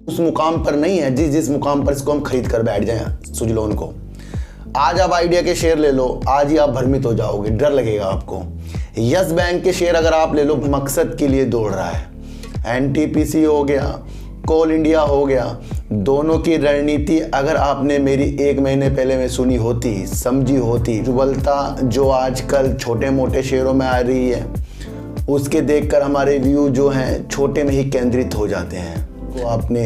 उस मुकाम पर नहीं है जिस मुकाम पर इसको हम खरीद कर बैठ जाएं सुजलोन को। आज आप आइडिया के शेयर ले लो, आज ही आप भ्रमित हो जाओगे, डर लगेगा आपको। यस बैंक के शेयर अगर आप ले लो, मकसद के लिए दौड़ रहा है। एनटीपीसी हो गया, कोल इंडिया हो गया, दोनों की रणनीति अगर आपने मेरी 1 महीने पहले में सुनी होती, समझी होती, उज्ज्वलता जो आजकल छोटे मोटे शेयरों में आ रही है, उसके देखकर हमारे व्यू जो हैं छोटे में ही केंद्रित हो जाते हैं। तो आपने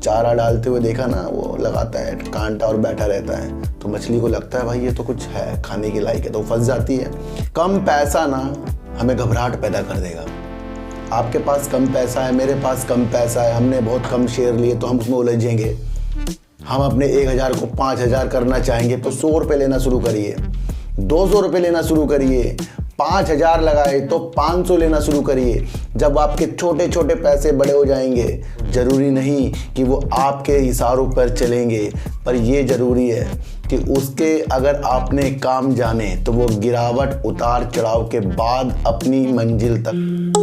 चारा डालते हुए देखा ना, वो लगाता है कांटा और बैठा रहता है, तो मछली को लगता है भाई ये तो कुछ है खाने के लायक है, तो फंस जाती है। कम पैसा ना हमें घबराहट पैदा कर देगा। आपके पास कम पैसा है, मेरे पास कम पैसा है, हमने बहुत कम शेयर लिए तो हम उसमें उलझेंगे। हम अपने 1000 को 5000 करना चाहेंगे तो 100 रुपये लेना शुरू करिए, 200 रुपये लेना शुरू करिए, 5000 लगाए तो 500 लेना शुरू करिए। जब आपके छोटे छोटे पैसे बड़े हो जाएंगे, जरूरी नहीं कि वो आपके इशारों पर चलेंगे, पर ये ज़रूरी है कि उसके अगर आपने काम जाने तो वो गिरावट उतार चढ़ाव के बाद अपनी मंजिल तक।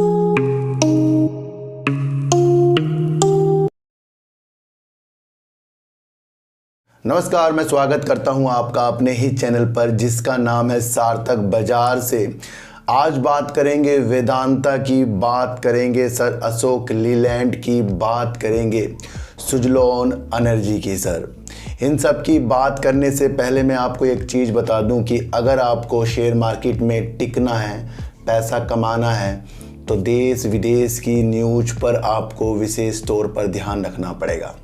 नमस्कार, मैं स्वागत करता हूं आपका अपने ही चैनल पर जिसका नाम है सार्थक बाजार से। आज बात करेंगे वेदांता की, बात करेंगे सर अशोक लीलैंड की, बात करेंगे सुजलोन एनर्जी की। सर इन सब की बात करने से पहले मैं आपको एक चीज़ बता दूं कि अगर आपको शेयर मार्केट में टिकना है, पैसा कमाना है, तो देश विदेश की न्यूज़ पर आपको विशेष तौर पर ध्यान रखना पड़ेगा।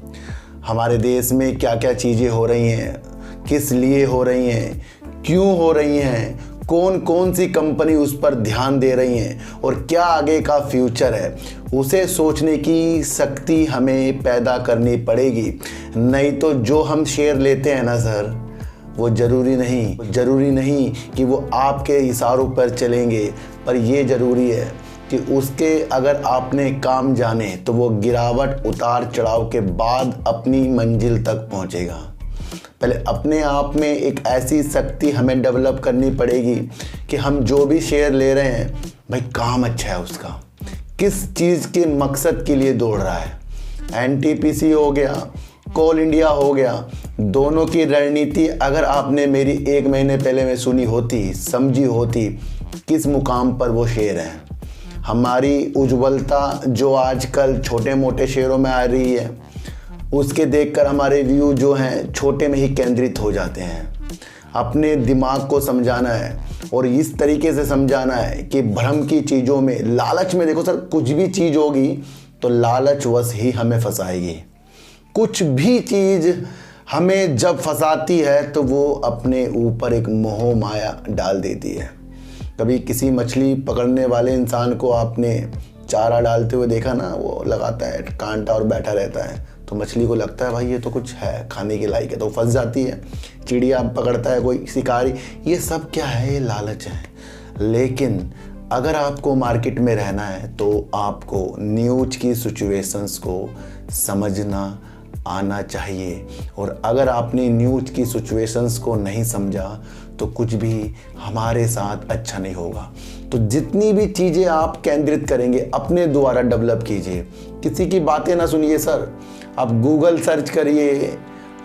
हमारे देश में क्या क्या चीज़ें हो रही हैं, किस लिए हो रही हैं, क्यों हो रही हैं, कौन कौन सी कंपनी उस पर ध्यान दे रही हैं और क्या आगे का फ्यूचर है, उसे सोचने की शक्ति हमें पैदा करनी पड़ेगी। नहीं तो जो हम शेयर लेते हैं ना सर, वो ज़रूरी नहीं कि वो आपके इशारों पर चलेंगे, पर ये ज़रूरी है कि उसके अगर आपने काम जाने तो वो गिरावट उतार चढ़ाव के बाद अपनी मंजिल तक पहुंचेगा। पहले अपने आप में एक ऐसी शक्ति हमें डेवलप करनी पड़ेगी कि हम जो भी शेयर ले रहे हैं, भाई काम अच्छा है उसका, किस चीज़ के मकसद के लिए दौड़ रहा है। एनटीपीसी हो गया, कोल इंडिया हो गया, दोनों की रणनीति अगर आपने मेरी 1 महीने पहले में सुनी होती, समझी होती, किस मुकाम पर वो शेयर हैं। हमारी उज्ज्वलता जो आजकल छोटे मोटे शेयरों में आ रही है, उसके देखकर हमारे व्यू जो हैं छोटे में ही केंद्रित हो जाते हैं। अपने दिमाग को समझाना है और इस तरीके से समझाना है कि भ्रम की चीज़ों में, लालच में, देखो सर कुछ भी चीज़ होगी तो लालचवश ही हमें फंसाएगी। कुछ भी चीज़ हमें जब फंसाती है तो वो अपने ऊपर एक मोह माया डाल देती है। कभी किसी मछली पकड़ने वाले इंसान को आपने चारा डालते हुए देखा ना, वो लगाता है कांटा और बैठा रहता है, तो मछली को लगता है भाई ये तो कुछ है खाने के लायक है, तो फंस जाती है। चिड़िया पकड़ता है कोई शिकारी, ये सब क्या है, ये लालच है। लेकिन अगर आपको मार्केट में रहना है तो आपको न्यूज़ की सिचुएशंस को समझना आना चाहिए, और अगर आपने न्यूज़ की सिचुएशंस को नहीं समझा तो कुछ भी हमारे साथ अच्छा नहीं होगा। तो जितनी भी चीज़ें आप केंद्रित करेंगे अपने द्वारा डेवलप कीजिए, किसी की बातें ना सुनिए सर। आप गूगल सर्च करिए,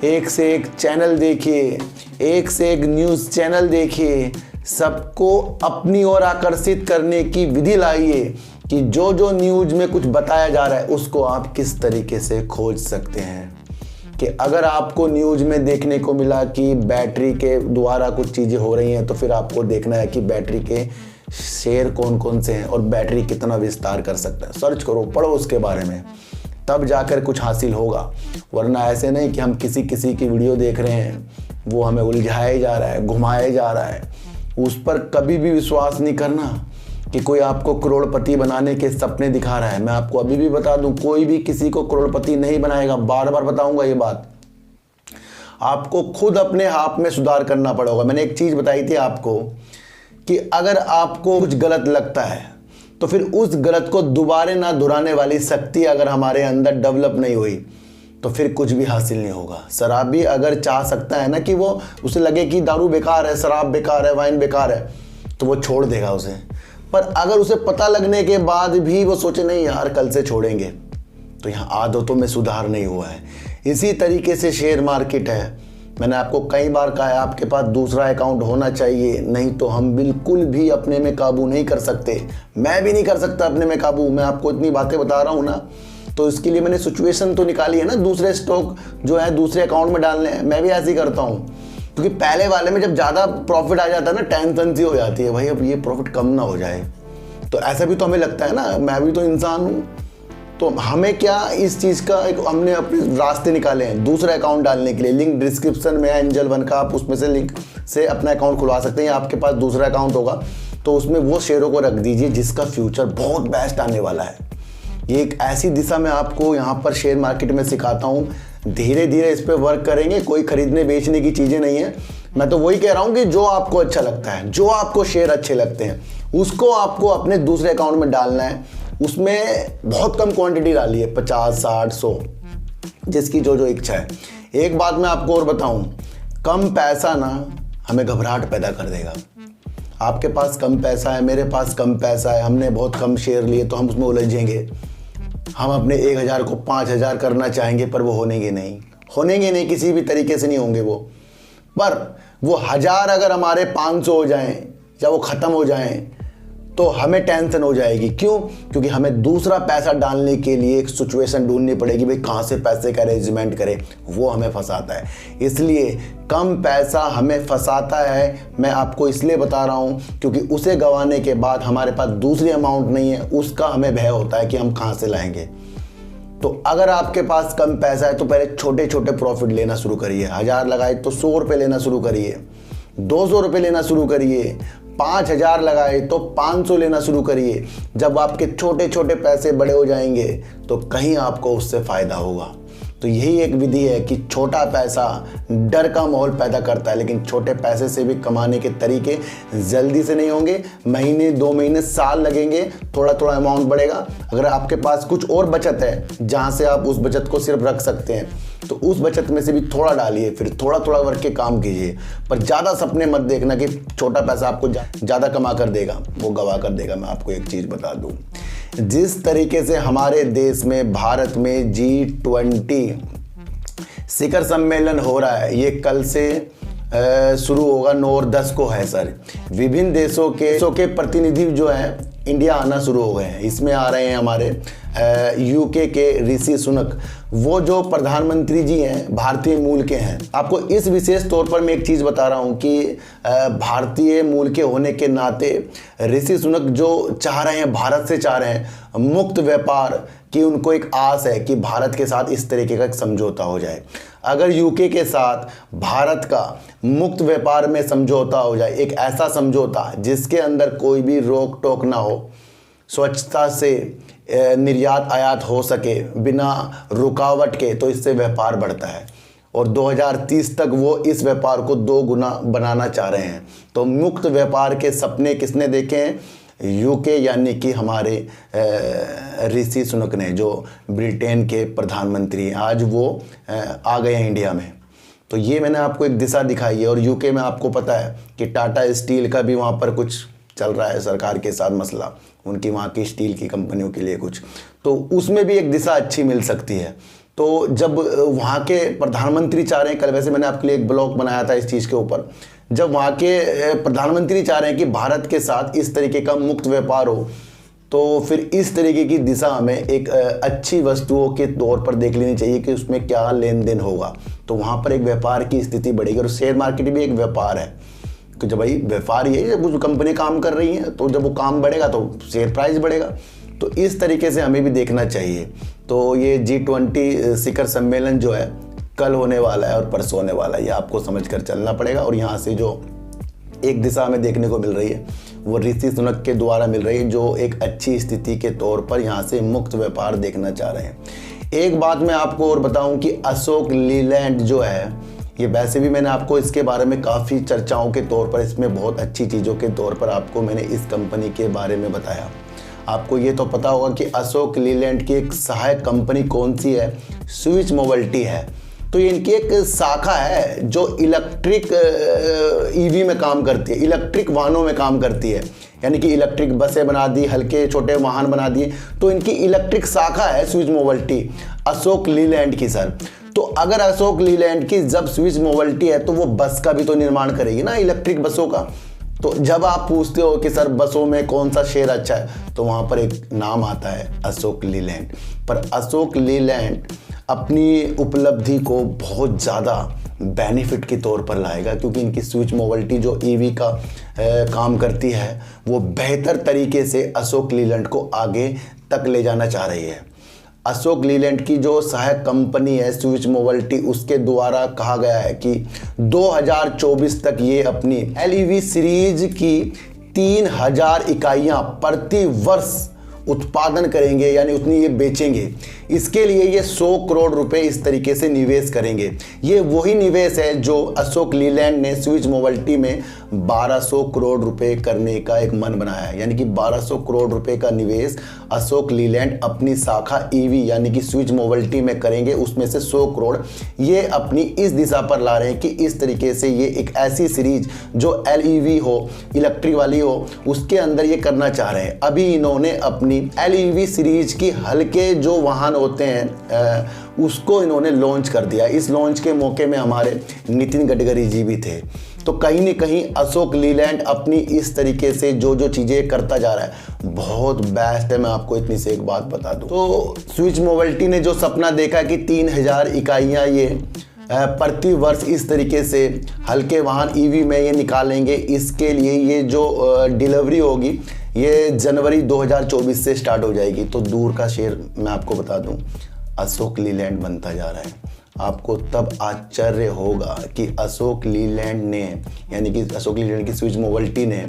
एक से एक चैनल देखिए, एक से एक न्यूज़ चैनल देखिए, सबको अपनी ओर आकर्षित करने की विधि लाइए कि जो जो न्यूज़ में कुछ बताया जा रहा है उसको आप किस तरीके से खोज सकते हैं। कि अगर आपको न्यूज़ में देखने को मिला कि बैटरी के द्वारा कुछ चीज़ें हो रही हैं, तो फिर आपको देखना है कि बैटरी के शेयर कौन कौन से हैं और बैटरी कितना विस्तार कर सकता है। सर्च करो, पढ़ो उसके बारे में, तब जाकर कुछ हासिल होगा। वरना ऐसे नहीं कि हम किसी की वीडियो देख रहे हैं, वो हमें उलझाया जा रहा है, घुमाया जा रहा है, उस पर कभी भी विश्वास नहीं करना कि कोई आपको करोड़पति बनाने के सपने दिखा रहा है। मैं आपको अभी भी बता दूं, कोई भी किसी को करोड़पति नहीं बनाएगा, बार बार बताऊंगा ये बात। आपको खुद अपने आप में सुधार करना पड़ेगा। मैंने एक चीज़ बताई थी आपको कि अगर आपको कुछ गलत लगता है तो फिर उस गलत को दोबारा ना दोहराने वाली शक्ति अगर हमारे अंदर डेवलप नहीं हुई तो फिर कुछ भी हासिल नहीं होगा। शराबी अगर चाह सकता है ना कि वो उसे लगे कि दारू बेकार है, शराब बेकार है, वाइन बेकार है, तो वो छोड़ देगा उसे। पर अगर उसे पता लगने के बाद भी वो सोचे नहीं यार कल से छोड़ेंगे, तो यहाँ आदतों में सुधार नहीं हुआ है। इसी तरीके से शेयर मार्केट है। मैंने आपको कई बार कहा है आपके पास दूसरा अकाउंट होना चाहिए, नहीं तो हम बिल्कुल भी अपने में काबू नहीं कर सकते। मैं भी नहीं कर सकता अपने में काबू। मैं आपको इतनी बातें बता रहा हूँ ना, तो इसके लिए मैंने सिचुएशन तो निकाली है ना, दूसरे स्टॉक जो है दूसरे अकाउंट में डालने हैं। मैं भी ऐसे ही करता हूँ, क्योंकि पहले वाले में जब ज़्यादा प्रॉफिट आ जाता है ना, टेंशन सी हो जाती है, भाई अब ये प्रॉफिट कम ना हो जाए। तो ऐसा भी तो हमें लगता है ना, मैं भी तो इंसान हूँ। तो हमें क्या इस चीज़ का एक हमने अपने रास्ते निकाले हैं दूसरा अकाउंट डालने के लिए। लिंक डिस्क्रिप्शन में है एंजल वन का, आप उसमें से लिंक से अपना अकाउंट खुलवा सकते हैं। आपके पास दूसरा अकाउंट होगा तो उसमें वो शेयरों को रख दीजिए जिसका फ्यूचर बहुत बेस्ट आने वाला है। ये एक ऐसी दिशा में आपको यहाँ पर शेयर मार्केट में सिखाता हूँ। धीरे धीरे इस पर वर्क करेंगे, कोई खरीदने बेचने की चीज़ें नहीं है। मैं तो वही कह रहा हूँ कि जो आपको अच्छा लगता है, जो आपको शेयर अच्छे लगते हैं, उसको आपको अपने दूसरे अकाउंट में डालना है। उसमें बहुत कम क्वांटिटी डालिए, 50, 60, 100, जिसकी जो जो इच्छा है। एक बात मैं आपको और बताऊं, कम पैसा ना हमें घबराहट पैदा कर देगा। आपके पास कम पैसा है, मेरे पास कम पैसा है, हमने बहुत कम शेयर लिए तो हम उसमें उलझेंगे। हम अपने 1000 को 5000 करना चाहेंगे, पर वो होनेंगे नहीं, किसी भी तरीके से नहीं होंगे वो। पर वो 1000 अगर हमारे 500 हो जाएं या वो ख़त्म हो जाएं तो हमें टेंशन हो जाएगी। क्यों? क्योंकि हमें दूसरा पैसा डालने के लिए एक सिचुएशन ढूंढनी पड़ेगी, भाई कहाँ से पैसे का अरेंजमेंट करें। वो हमें फंसाता है, इसलिए कम पैसा हमें फंसाता है। मैं आपको इसलिए बता रहा हूँ क्योंकि उसे गंवाने के बाद हमारे पास दूसरी अमाउंट नहीं है, उसका हमें भय होता है कि हम कहाँ से लाएंगे। तो अगर आपके पास कम पैसा है तो पहले छोटे छोटे प्रॉफिट लेना शुरू करिए। 1000 लगाए तो 100 रुपये लेना शुरू करिए, 200 रुपये लेना शुरू करिए, 5000 लगाए तो 500 लेना शुरू करिए। जब आपके छोटे छोटे पैसे बड़े हो जाएंगे तो कहीं आपको उससे फ़ायदा होगा। तो यही एक विधि है कि छोटा पैसा डर का माहौल पैदा करता है, लेकिन छोटे पैसे से भी कमाने के तरीके जल्दी से नहीं होंगे। महीने, 2 महीने, साल लगेंगे, थोड़ा थोड़ा अमाउंट बढ़ेगा। अगर आपके पास कुछ और बचत है जहाँ से आप उस बचत को सिर्फ रख सकते हैं, तो उस बचत में से भी थोड़ा डालिए, फिर थोड़ा थोड़ा करके काम कीजिए। पर ज़्यादा सपने मत देखना कि छोटा पैसा आपको ज़्यादा कमा कर देगा, वो गवा कर देगा। मैं आपको एक चीज़ बता दूँ, जिस तरीके से हमारे देश में, भारत में G20 शिखर सम्मेलन हो रहा है, ये कल से शुरू होगा, 9 और 10 को है सर। विभिन्न देशों के प्रतिनिधि जो हैं इंडिया आना शुरू हो गए हैं। इसमें आ रहे हैं हमारे यूके के ऋषि सुनक, वो जो प्रधानमंत्री जी हैं भारतीय मूल के हैं। आपको इस विशेष तौर पर मैं एक चीज़ बता रहा हूँ कि भारतीय मूल के होने के नाते ऋषि सुनक जो चाह रहे हैं, भारत से चाह रहे हैं मुक्त व्यापार की, उनको एक आस है कि भारत के साथ इस तरीके का एक समझौता हो जाए। अगर यूके के साथ भारत का मुक्त व्यापार में समझौता हो जाए, एक ऐसा समझौता जिसके अंदर कोई भी रोक टोक ना हो, स्वच्छता से निर्यात आयात हो सके बिना रुकावट के, तो इससे व्यापार बढ़ता है। और 2030 तक वो इस व्यापार को 2 गुना बनाना चाह रहे हैं। तो मुक्त व्यापार के सपने किसने देखे हैं? यूके, यानी कि हमारे ऋषि सुनक ने, जो ब्रिटेन के प्रधानमंत्री हैं। आज वो आ गए हैं इंडिया में। तो ये मैंने आपको एक दिशा दिखाई है। और यूके में आपको पता है कि टाटा स्टील का भी वहाँ पर कुछ चल रहा है सरकार के साथ मसला, उनकी वहाँ की स्टील की कंपनियों के लिए कुछ, तो उसमें भी एक दिशा अच्छी मिल सकती है। तो जब वहाँ के प्रधानमंत्री चाह रहे हैं, कल वैसे मैंने आपके लिए एक ब्लॉग बनाया था इस चीज़ के ऊपर, जब वहाँ के प्रधानमंत्री चाह रहे हैं कि भारत के साथ इस तरीके का मुक्त व्यापार हो, तो फिर इस तरीके की दिशा हमें एक अच्छी वस्तुओं के तौर पर देख लेनी चाहिए कि उसमें क्या लेन देन होगा। तो वहाँ पर एक व्यापार की स्थिति बढ़ेगी। और शेयर मार्केट भी एक व्यापार है कि जब भाई व्यापार ये है, कुछ कंपनी काम कर रही हैं, तो जब वो काम बढ़ेगा तो शेयर प्राइस बढ़ेगा। तो इस तरीके से हमें भी देखना चाहिए। तो ये G20 शिखर सम्मेलन जो है कल होने वाला है और परसों होने वाला है, ये आपको समझ कर चलना पड़ेगा। और यहाँ से जो एक दिशा हमें देखने को मिल रही है वो ऋषि सुनक के द्वारा मिल रही है, जो एक अच्छी स्थिति के तौर पर यहाँ से मुक्त व्यापार देखना चाह रहे हैं। एक बात मैं आपको और बताऊं कि अशोक लीलैंड जो है, ये वैसे भी मैंने आपको इसके बारे में काफ़ी चर्चाओं के तौर पर, इसमें बहुत अच्छी चीज़ों के तौर पर आपको मैंने इस कंपनी के बारे में बताया। आपको ये तो पता होगा कि अशोक लीलैंड की एक सहायक कंपनी कौन सी है? स्विच मोबिलिटी है। तो ये इनकी एक शाखा है जो इलेक्ट्रिक ईवी में काम करती है, इलेक्ट्रिक वाहनों में काम करती है। यानी कि इलेक्ट्रिक बसें बना दी, हल्के छोटे वाहन बना दिए। तो इनकी इलेक्ट्रिक शाखा है स्विच मोबिलिटी अशोक लीलैंड की सर। तो अगर अशोक लीलैंड की जब स्विच मोबिलिटी है तो वो बस का भी तो निर्माण करेगी ना, इलेक्ट्रिक बसों का। तो जब आप पूछते हो कि सर बसों में कौन सा शेयर अच्छा है, तो वहाँ पर एक नाम आता है अशोक लीलैंड। पर अशोक लीलैंड अपनी उपलब्धि को बहुत ज़्यादा बेनिफिट के तौर पर लाएगा, क्योंकि इनकी स्विच मोबिलिटी जो ईवी का काम करती है वो बेहतर तरीके से अशोक लीलैंड को आगे तक ले जाना चाह रही है। अशोक लीलैंड की जो सहायक कंपनी है स्विच मोबिलिटी, उसके द्वारा कहा गया है कि 2024 तक ये अपनी एलईवी सीरीज की 3000 इकाइयाँ प्रति वर्ष उत्पादन करेंगे, यानी उतनी ये बेचेंगे। इसके लिए ये 100 करोड़ रुपए इस तरीके से निवेश करेंगे। ये वही निवेश है जो अशोक लीलैंड ने स्विच मोबिलिटी में 1200 करोड़ रुपए करने का एक मन बनाया है। यानी कि 1200 करोड़ रुपए का निवेश अशोक लीलैंड अपनी शाखा ईवी यानी कि स्विच मोबिलिटी में करेंगे, उसमें से 100 करोड़ ये अपनी इस दिशा पर ला रहे हैं कि इस तरीके से ये एक ऐसी सीरीज जो एलईवी हो, इलेक्ट्रिक वाली हो, उसके अंदर ये करना चाह रहे हैं। अभी इन्होंने अपनी एलईवी सीरीज की हल्के जो वाहन होते हैं उसको इन्होंने लॉन्च कर दिया। इस लॉन्च के मौके में हमारे नितिन गडकरी जी भी थे। तो कहीं न कहीं अशोक लीलैंड अपनी इस तरीके से जो जो चीज़ें करता जा रहा है बहुत बेस्ट है। मैं आपको इतनी से एक बात बता दूं, तो स्विच मोबिलिटी ने जो सपना देखा कि 3000 इकाइयाँ ये प्रति वर्ष इस तरीके से हल्के वाहन ईवी में ये निकालेंगे, इसके लिए ये जो डिलीवरी होगी ये जनवरी 2024 से स्टार्ट हो जाएगी। तो दूर का शेयर मैं आपको बता दूं, अशोक लीलैंड बनता जा रहा है। आपको तब आश्चर्य होगा कि अशोक लीलैंड ने, यानी कि अशोक लीलैंड की स्विच मोबिलिटी ने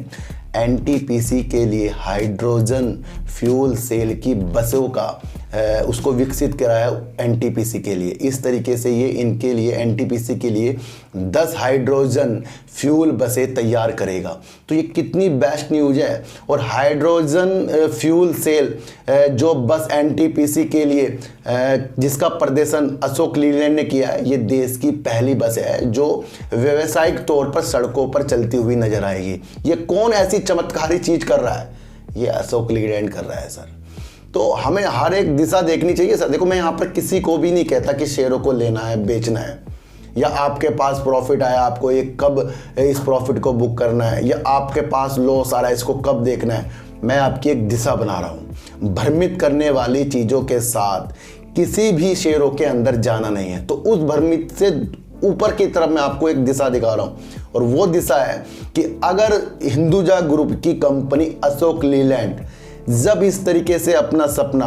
एनटीपीसी के लिए हाइड्रोजन फ्यूल सेल की बसों का उसको विकसित कराया एनटीपीसी के लिए। इस तरीके से ये इनके लिए एनटीपीसी के लिए 10 हाइड्रोजन फ्यूल बसें तैयार करेगा। तो ये कितनी बेस्ट न्यूज़ है। और हाइड्रोजन फ्यूल सेल जो बस एनटीपीसी के लिए जिसका प्रदर्शन अशोक लीलैंड ने किया है, ये देश की पहली बस है जो व्यावसायिक तौर पर सड़कों पर चलती हुई नजर आएगी। ये कौन ऐसी चमत्कारी चीज़ कर रहा है? ये अशोक लीलैंड कर रहा है सर। तो हमें हर एक दिशा देखनी चाहिए सर। देखो, मैं यहाँ पर किसी को भी नहीं कहता कि शेयरों को लेना है, बेचना है, या आपके पास प्रॉफिट आया आपको एक कब इस प्रॉफिट को बुक करना है, या आपके पास लॉस आ रहा है इसको कब देखना है। मैं आपकी एक दिशा बना रहा हूँ। भ्रमित करने वाली चीज़ों के साथ किसी भी शेयरों के अंदर जाना नहीं है। तो उस भ्रमित से ऊपर की तरफ मैं आपको एक दिशा दिखा रहा हूँ, और वो दिशा है कि अगर हिंदुजा ग्रुप की कंपनी अशोक लीलैंड जब इस तरीके से अपना सपना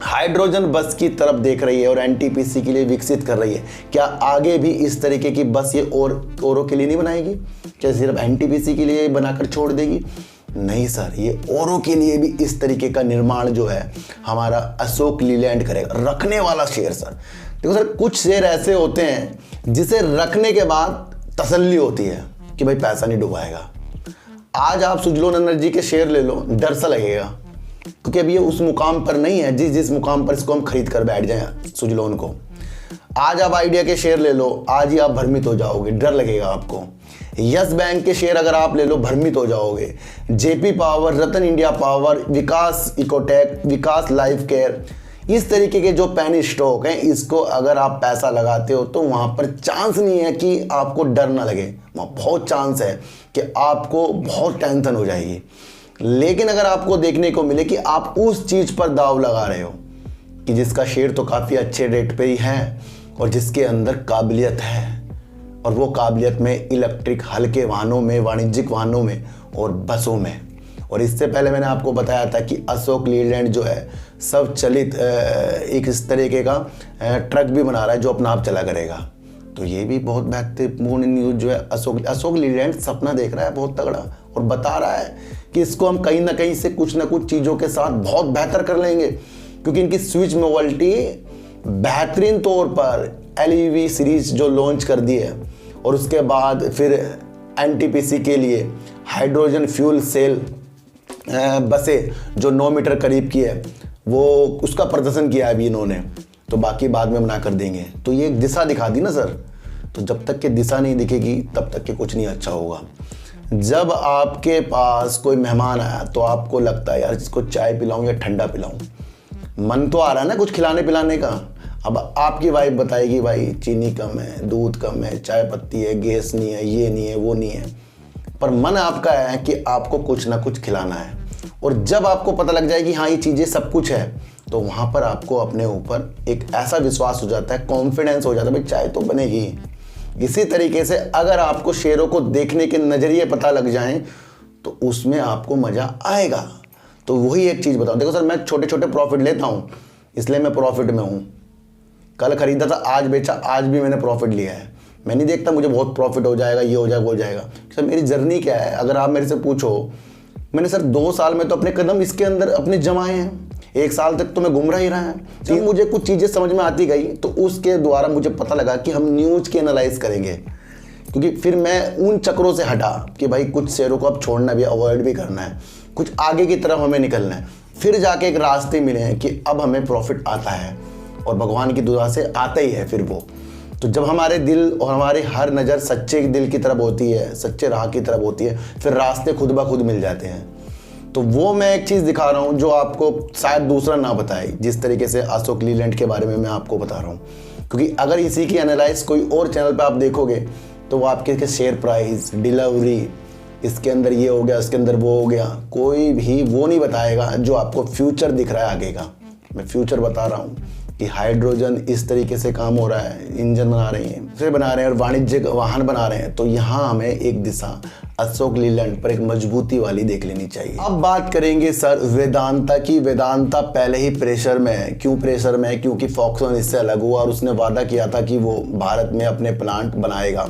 हाइड्रोजन बस की तरफ देख रही है और एनटीपीसी के लिए विकसित कर रही है, क्या आगे भी इस तरीके की बस ये औरों के लिए नहीं बनाएगी? क्या सिर्फ एनटीपीसी के लिए बनाकर छोड़ देगी? नहीं सर, ये औरों के लिए भी इस तरीके का निर्माण जो है हमारा अशोक लीलैंड करेगा। रखने वाला शेयर सर, देखो सर, कुछ शेयर ऐसे होते हैं जिसे रखने के बाद तसल्ली होती है कि भाई पैसा नहीं डुबाएगा। आज आप सुजलोन एनर्जी के शेयर ले लो, डर सा लगेगा, क्योंकि अभी ये उस मुकाम पर नहीं है जिस मुकाम पर इसको हम खरीद कर बैठ जाएं सुजलोन को। आज आप आइडिया के शेयर ले लो, आज ही आप भ्रमित हो जाओगे, डर लगेगा आपको। यस बैंक के शेयर अगर आप ले लो, भ्रमित हो जाओगे। जेपी पावर, रतन इंडिया पावर, विकास इकोटेक, विकास लाइफ केयर, इस तरीके के जो पेनी स्टॉक हैं, इसको अगर आप पैसा लगाते हो तो वहाँ पर चांस नहीं है कि आपको डर ना लगे। वहाँ बहुत चांस है कि आपको बहुत टेंशन हो जाएगी। लेकिन अगर आपको देखने को मिले कि आप उस चीज़ पर दाव लगा रहे हो कि जिसका शेयर तो काफ़ी अच्छे रेट पे ही है और जिसके अंदर काबिलियत है, और वो काबिलियत में इलेक्ट्रिक हल्के वाहनों में, वाणिज्यिक वाहनों में और बसों में। और इससे पहले मैंने आपको बताया था कि अशोक लीलैंड जो है सब चलित एक इस तरीके का ट्रक भी बना रहा है जो अपना आप चला करेगा। तो ये भी बहुत महत्वपूर्ण न्यूज़ जो है। अशोक लीलैंड सपना देख रहा है बहुत तगड़ा, और बता रहा है कि इसको हम कहीं ना कहीं से कुछ ना कुछ चीज़ों के साथ बहुत बेहतर कर लेंगे, क्योंकि इनकी स्विच मोबिलिटी बेहतरीन तौर पर एलईवी सीरीज जो लॉन्च कर दी है, और उसके बाद फिर एनटीपीसी के लिए हाइड्रोजन फ्यूल सेल बसें जो 9 मीटर करीब की है, वो उसका प्रदर्शन किया है अभी इन्होंने। तो बाकी बाद में बना कर देंगे। तो ये एक दिशा दिखा दी ना सर। तो जब तक कि दिशा नहीं दिखेगी तब तक कि कुछ नहीं अच्छा होगा। जब आपके पास कोई मेहमान आया तो आपको लगता है यार इसको चाय पिलाऊं या ठंडा पिलाऊं, मन तो आ रहा है ना कुछ खिलाने पिलाने का। अब आपकी वाइफ बताएगी भाई चीनी कम है, दूध कम है, चाय पत्ती है, गैस नहीं है, ये नहीं है, वो नहीं है, पर मन आपका है कि आपको कुछ ना कुछ खिलाना है। और जब आपको पता लग जाए कि हाँ ये चीज़ें सब कुछ है, तो वहाँ पर आपको अपने ऊपर एक ऐसा विश्वास हो जाता है, कॉन्फिडेंस हो जाता है भाई चाय तो बनेगी। इसी तरीके से अगर आपको शेरों को देखने के नज़रिए पता लग जाएं तो उसमें आपको मज़ा आएगा। तो वही एक चीज़ बताऊँ, देखो सर मैं छोटे छोटे प्रॉफिट लेता हूँ इसलिए मैं प्रॉफिट में हूँ। कल खरीदा था, आज बेचा, आज भी मैंने प्रॉफिट लिया है। मैं नहीं देखता मुझे बहुत प्रॉफिट हो जाएगा, ये हो जाएगा, वो हो जाएगा। सर मेरी जर्नी क्या है, अगर आप मेरे से पूछो, मैंने सर 2 साल में तो अपने कदम इसके अंदर अपने जमाए हैं। 1 साल तक तो मैं घूम रहा ही रहा है। जब मुझे कुछ चीज़ें समझ में आती गई तो उसके द्वारा मुझे पता लगा कि हम न्यूज़ की एनालाइज करेंगे, क्योंकि फिर मैं उन चक्रों से हटा कि भाई कुछ शेयरों को अब छोड़ना भी, अवॉइड भी करना है, कुछ आगे की तरफ हमें निकलना है। फिर जाके एक रास्ते मिले हैं कि अब हमें प्रॉफिट आता है और भगवान की दुआ से आता ही है फिर वो। तो जब हमारे दिल और हमारी हर नज़र सच्चे दिल की तरफ होती है, सच्चे राह की तरफ होती है, फिर रास्ते खुद ब खुद मिल जाते हैं। तो वो मैं एक चीज़ दिखा रहा हूँ जो आपको शायद दूसरा ना बताए, जिस तरीके से अशोक लीलैंड के बारे में मैं आपको बता रहा हूँ। क्योंकि अगर इसी की एनालाइज कोई और चैनल पे आप देखोगे तो वो आपके शेयर प्राइस, डिलीवरी, इसके अंदर ये हो गया, इसके अंदर वो हो गया, कोई भी वो नहीं बताएगा जो आपको फ्यूचर दिख रहा है आगे का। मैं फ्यूचर बता रहा हूँ कि हाइड्रोजन इस तरीके से काम हो रहा है, इंजन बना रहे हैं, फिर बना रहे हैं और वाणिज्यिक वाहन बना रहे हैं। तो यहाँ हमें एक दिशा अशोक लीलैंड पर एक मजबूती वाली देख लेनी चाहिए। अब बात करेंगे सर वेदांता की। वेदांता पहले ही प्रेशर में है। क्यों प्रेशर में है? क्योंकि फॉक्सकॉन इससे अलग हुआ और उसने वादा किया था कि वो भारत में अपने प्लांट बनाएगा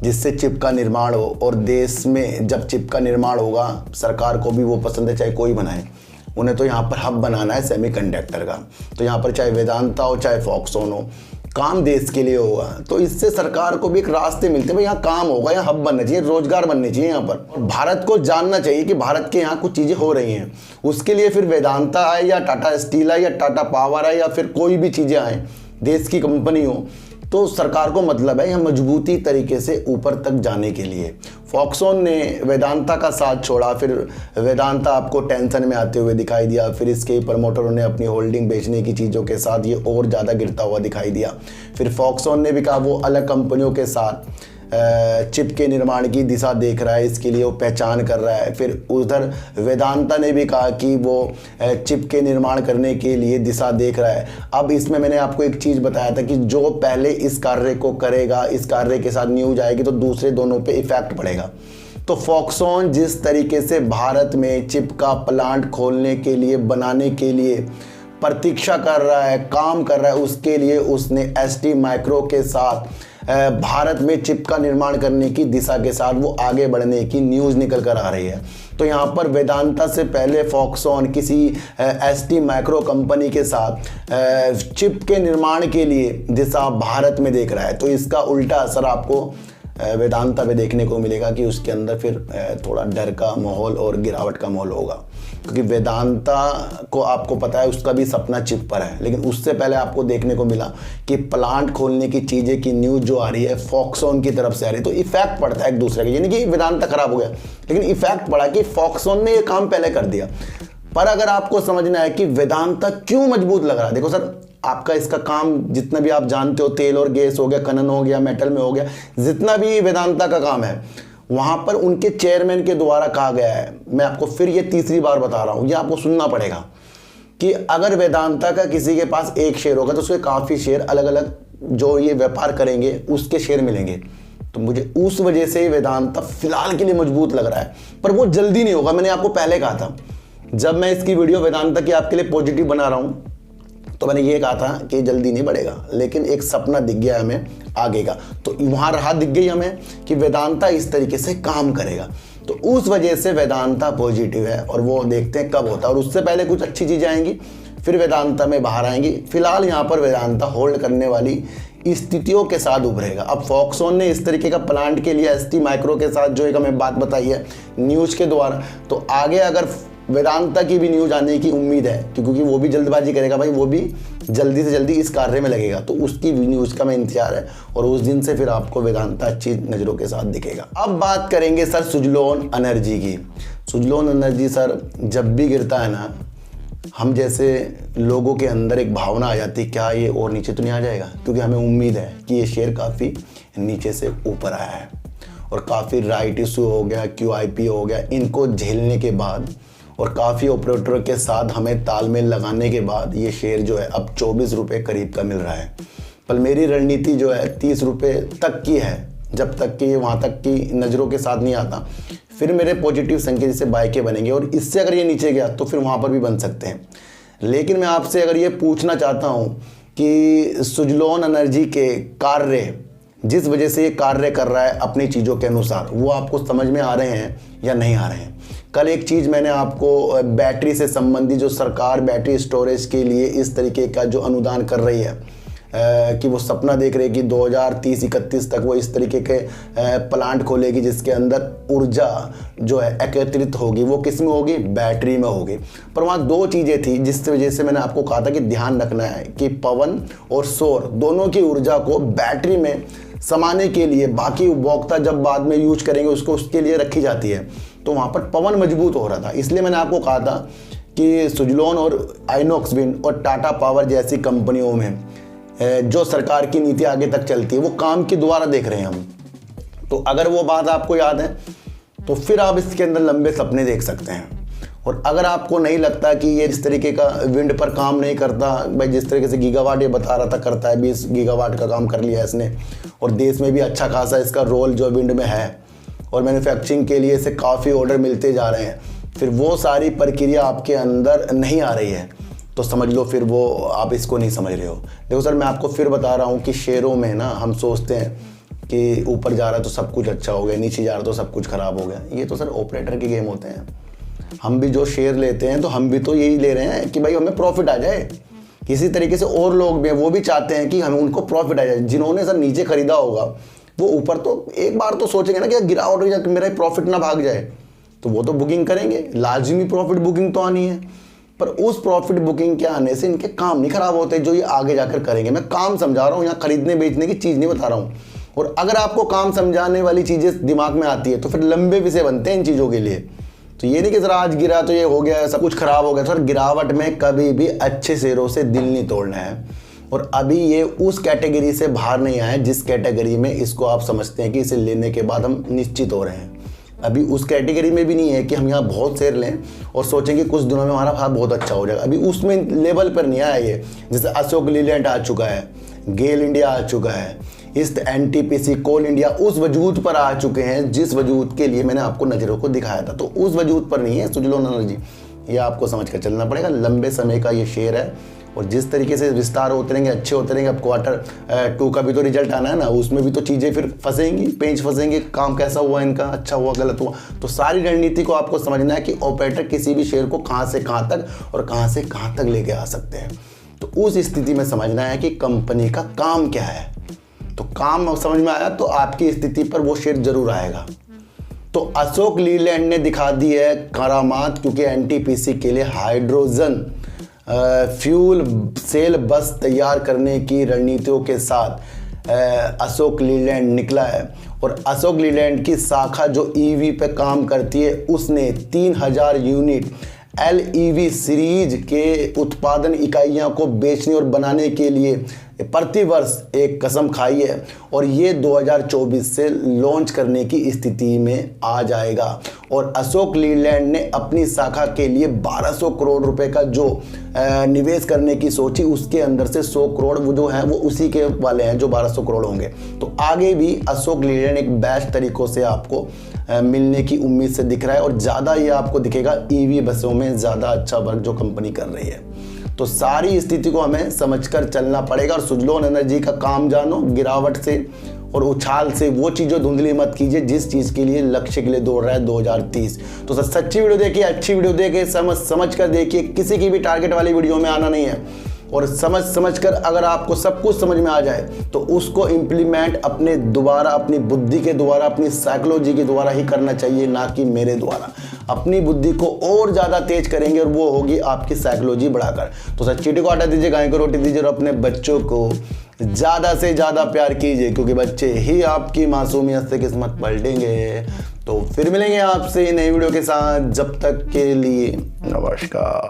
जिससे चिप का निर्माण हो। और देश में जब चिप का निर्माण होगा, सरकार को भी वो पसंद है चाहे कोई बनाए, उन्हें तो यहाँ पर हब बनाना है सेमीकंडक्टर का। तो यहाँ पर चाहे वेदांता हो चाहे फॉक्सकॉन हो, काम देश के लिए होगा। तो इससे सरकार को भी एक रास्ते मिलते हैं, भाई यहाँ काम होगा, यहाँ हब बनना चाहिए, रोजगार बनने चाहिए यहाँ पर। और भारत को जानना चाहिए कि भारत के यहाँ कुछ चीज़ें हो रही हैं। उसके लिए फिर वेदांता आए या टाटा स्टील आए या टाटा पावर आए या फिर कोई भी चीज़ें आए, देश की कंपनी हो, तो सरकार को मतलब है यहाँ मजबूती तरीके से ऊपर तक जाने के लिए। फॉक्सकॉन ने वेदांता का साथ छोड़ा, फिर वेदांता आपको टेंशन में आते हुए दिखाई दिया, फिर इसके प्रमोटरों ने अपनी होल्डिंग बेचने की चीज़ों के साथ ये और ज़्यादा गिरता हुआ दिखाई दिया। फिर फॉक्सकॉन ने भी कहा वो अलग कंपनियों के साथ चिप के निर्माण की दिशा देख रहा है, इसके लिए वो पहचान कर रहा है। फिर उधर वेदांता ने भी कहा कि वो चिप के निर्माण करने के लिए दिशा देख रहा है। अब इसमें मैंने आपको एक चीज़ बताया था कि जो पहले इस कार्य को करेगा, इस कार्य के साथ न्यूज आएगी तो दूसरे दोनों पे इफेक्ट पड़ेगा। तो फॉक्सकॉन जिस तरीके से भारत में चिप का प्लांट खोलने के लिए, बनाने के लिए प्रतीक्षा कर रहा है, काम कर रहा है, उसके लिए उसने ST माइक्रो के साथ भारत में चिप का निर्माण करने की दिशा के साथ वो आगे बढ़ने की न्यूज़ निकल कर आ रही है। तो यहाँ पर वेदांता से पहले फॉक्सकॉन किसी ST माइक्रो कंपनी के साथ चिप के निर्माण के लिए दिशा भारत में देख रहा है। तो इसका उल्टा असर आपको वेदांता पे देखने को मिलेगा कि उसके अंदर फिर थोड़ा डर का माहौल और गिरावट का माहौल होगा। क्योंकि वेदांता को आपको पता है उसका भी सपना चिप पर है, लेकिन उससे पहले आपको देखने को मिला कि प्लांट खोलने की चीज़ें की न्यूज़ जो आ रही है फॉक्सकॉन की तरफ से आ रही है। तो इफेक्ट पड़ता है एक दूसरे का, यानी कि वेदांता खराब हो गया लेकिन इफेक्ट पड़ा कि फॉक्सकॉन ने ये काम पहले कर दिया। पर अगर आपको समझना है कि वेदांता क्यों मजबूत लग रहा है, देखो सर आपका इसका काम जितना भी आप जानते हो, तेल और गैस हो गया, खनन हो गया, मेटल में हो गया, जितना भी वेदांता का काम है वहाँ पर उनके चेयरमैन के द्वारा कहा गया है। मैं आपको फिर ये तीसरी बार बता रहा हूँ, ये आपको सुनना पड़ेगा कि अगर वेदांता का किसी के पास एक शेयर होगा तो उसके काफ़ी शेयर अलग अलग जो ये व्यापार करेंगे उसके शेयर मिलेंगे। तो मुझे उस वजह से वेदांता फिलहाल के लिए मजबूत लग रहा है, पर वो जल्दी नहीं होगा। मैंने आपको पहले कहा था जब मैं इसकी वीडियो वेदांता की आपके लिए पॉजिटिव बना रहा हूँ तो मैंने ये कहा था कि जल्दी नहीं बढ़ेगा, लेकिन एक सपना दिख गया हमें आगे का। तो वहाँ राह दिख गई हमें कि वेदांता इस तरीके से काम करेगा। तो उस वजह से वेदांता पॉजिटिव है और वो देखते हैं कब होता है। और उससे पहले कुछ अच्छी चीज़ें आएंगी फिर वेदांता में बाहर आएंगी। फिलहाल यहाँ पर वेदांता होल्ड करने वाली स्थितियों के साथ उभरेगा। अब फॉक्सकॉन ने इस तरीके का प्लांट के लिए ST माइक्रो के साथ जो एक हमें बात बताई है न्यूज़ के द्वारा, तो आगे अगर वेदांता की भी न्यूज़ आने की उम्मीद है क्योंकि वो भी जल्दबाजी करेगा भाई, वो भी जल्दी से जल्दी इस कार्य में लगेगा। तो उसकी न्यूज़ का मैं इंतजार है और उस दिन से फिर आपको वेदांता अच्छी नज़रों के साथ दिखेगा। अब बात करेंगे सर सुजलोन एनर्जी की। सुजलोन एनर्जी सर जब भी गिरता है ना, हम जैसे लोगों के अंदर एक भावना आ जाती है, क्या ये और नीचे तो नहीं आ जाएगा, क्योंकि हमें उम्मीद है कि ये शेयर काफ़ी नीचे से ऊपर आया है और काफ़ी राइट इशू हो गया, QIP हो गया, इनको झेलने के बाद और काफ़ी ऑपरेटरों के साथ हमें तालमेल लगाने के बाद ये शेयर जो है अब 24 रुपये करीब का मिल रहा है। पर मेरी रणनीति जो है 30 रुपये तक की है, जब तक कि वहाँ तक की नज़रों के साथ नहीं आता फिर मेरे पॉजिटिव संकेत से बाय के बनेंगे, और इससे अगर ये नीचे गया तो फिर वहाँ पर भी बन सकते हैं। लेकिन मैं आपसे अगर ये पूछना चाहता हूँ कि सुजलोन एनर्जी के कार्य, जिस वजह से ये कार्य कर रहा है अपनी चीज़ों के अनुसार, वो आपको समझ में आ रहे हैं या नहीं आ रहे हैं। कल एक चीज़ मैंने आपको बैटरी से संबंधित, जो सरकार बैटरी स्टोरेज के लिए इस तरीके का जो अनुदान कर रही है कि वो सपना देख रहे हैं कि 2030-31 तक वो इस तरीके के प्लांट खोलेगी जिसके अंदर ऊर्जा जो है एकत्रित होगी, वो किस में होगी, बैटरी में होगी। पर वहाँ दो चीज़ें थी जिस वजह से मैंने आपको कहा था कि ध्यान रखना है कि पवन और सौर दोनों की ऊर्जा को बैटरी में समाने के लिए, बाकी उपभोक्ता जब बाद में यूज करेंगे उसको उसके लिए रखी जाती है, तो वहाँ पर पवन मजबूत हो रहा था। इसलिए मैंने आपको कहा था कि सुजलोन और आइनॉक्स विंड और टाटा पावर जैसी कंपनियों में जो सरकार की नीति आगे तक चलती है वो काम की दोबारा देख रहे हैं हम। तो अगर वो बात आपको याद है तो फिर आप इसके अंदर लंबे सपने देख सकते हैं। और अगर आपको नहीं लगता कि ये इस तरीके का विंड पर काम नहीं करता, भाई जिस तरीके से गीगावाट ये बता रहा था करता है, 20 गीगावाट का काम कर लिया इसने, और देश में भी अच्छा खासा इसका रोल जो विंड में है और मैन्युफैक्चरिंग के लिए इसे काफ़ी ऑर्डर मिलते जा रहे हैं, फिर वो सारी प्रक्रिया आपके अंदर नहीं आ रही है तो समझ लो फिर वो आप इसको नहीं समझ रहे हो। देखो सर, मैं आपको फिर बता रहा हूँ कि शेयरों में ना हम सोचते हैं कि ऊपर जा रहा है तो सब कुछ अच्छा हो गया, नीचे जा रहा है तो सब कुछ ख़राब हो गया। ये तो सर ऑपरेटर के गेम होते हैं। हम भी जो शेयर लेते हैं तो हम भी तो यही ले रहे हैं कि भाई हमें प्रॉफिट आ जाए। किसी तरीके से और लोग भी हैं, वो भी चाहते हैं कि हमें उनको प्रॉफिट आ जाए। जिन्होंने सर नीचे खरीदा होगा वो ऊपर तो एक बार तो सोचेंगे ना कि गिरावट हो जाए, मेरा प्रॉफिट ना भाग जाए, तो वो तो बुकिंग करेंगे, लाजमी प्रॉफिट बुकिंग तो आनी है। पर उस प्रॉफिट बुकिंग के आने से इनके काम नहीं खराब होते जो ये आगे जाकर करेंगे। मैं काम समझा रहा हूँ, यहाँ खरीदने बेचने की चीज़ नहीं बता रहा हूँ। और अगर आपको काम समझाने वाली चीज़ें दिमाग में आती है तो फिर लंबे विषय बनते हैं इन चीज़ों के लिए। तो ये नहीं कि सर आज गिरा तो ये हो गया, सब कुछ खराब हो गया। सर गिरावट में कभी भी अच्छे शेयरों से दिल नहीं तोड़ना है। और अभी ये उस कैटेगरी से बाहर नहीं आया जिस कैटेगरी में इसको आप समझते हैं कि इसे लेने के बाद हम निश्चित हो रहे हैं। अभी उस कैटेगरी में भी नहीं है कि हम यहाँ बहुत शेयर लें और सोचें कि कुछ दिनों में हमारा भाव बहुत अच्छा हो जाएगा। अभी उसमें लेवल पर नहीं आया ये। जैसे अशोक लीलैंड आ चुका है, गेल इंडिया आ चुका है, इस NTPC कोल इंडिया उस वजूद पर आ चुके हैं जिस वजूद के लिए मैंने आपको नज़रों को दिखाया था। तो उस वजूद पर नहीं है सुजलोन एनर्जी। ये आपको समझ कर चलना पड़ेगा। लंबे समय का ये शेयर है और जिस तरीके से विस्तार होते रहेंगे, अच्छे होते रहेंगे। अब Q2 का भी तो रिजल्ट आना है ना, उसमें भी तो चीज़ें फिर फंसेंगी, पेंच फंसेंगे, काम कैसा हुआ इनका, अच्छा हुआ गलत हुआ। तो सारी रणनीति को आपको समझना है कि ऑपरेटर किसी भी शेयर को कहाँ से कहाँ तक और कहाँ से कहाँ तक लेके आ सकते हैं। तो उस स्थिति में समझना है कि कंपनी का काम क्या है। तो काम समझ में आया तो आपकी स्थिति पर वो शेयर जरूर आएगा। तो अशोक लीलैंड ने दिखा दी है करामात, क्योंकि NTPC के लिए हाइड्रोजन फ्यूल सेल बस तैयार करने की रणनीतियों के साथ अशोक लीलैंड निकला है। और अशोक लीलैंड की शाखा जो EV पे काम करती है उसने 3000 यूनिट LEV सीरीज के उत्पादन इकाइयों को बेचने और बनाने के लिए प्रतिवर्ष एक कसम खाई है और ये 2024 से लॉन्च करने की स्थिति में आ जाएगा। और अशोक लीलैंड ने अपनी शाखा के लिए 1200 करोड़ रुपए का जो निवेश करने की सोची, उसके अंदर से 100 करोड़ वो जो है वो उसी के वाले हैं जो 1200 करोड़ होंगे। तो आगे भी अशोक लीलैंड एक बेस्ट तरीकों से आपको मिलने की उम्मीद से दिख रहा है और ज़्यादा ये आपको दिखेगा EV बसों में ज़्यादा अच्छा वर्क जो कंपनी कर रही है। तो सारी स्थिति को हमें समझकर चलना पड़ेगा। और सुजलोन एनर्जी का काम जानो, गिरावट से और उछाल से वो चीज़ों धुंधली मत कीजिए जिस चीज़ के लिए लक्ष्य के लिए दौड़ रहा है 2030। तो सच्ची वीडियो देखिए, अच्छी वीडियो देखिए, समझ कर देखिए। किसी की भी टारगेट वाली वीडियो में आना नहीं है। और समझ समझ कर अगर आपको सब कुछ समझ में आ जाए तो उसको इम्प्लीमेंट अपने द्वारा, अपनी बुद्धि के द्वारा, अपनी साइकोलॉजी के द्वारा ही करना चाहिए, ना कि मेरे द्वारा। अपनी बुद्धि को और ज़्यादा तेज करेंगे और वो होगी आपकी साइकोलॉजी बढ़ाकर। तो सर चींटी को आटा दीजिए, गाय को रोटी दीजिए और अपने बच्चों को ज़्यादा से ज़्यादा प्यार कीजिए, क्योंकि बच्चे ही आपकी मासूमियत से किस्मत पलटेंगे। तो फिर मिलेंगे आपसे नई वीडियो के साथ, जब तक के लिए नमस्कार।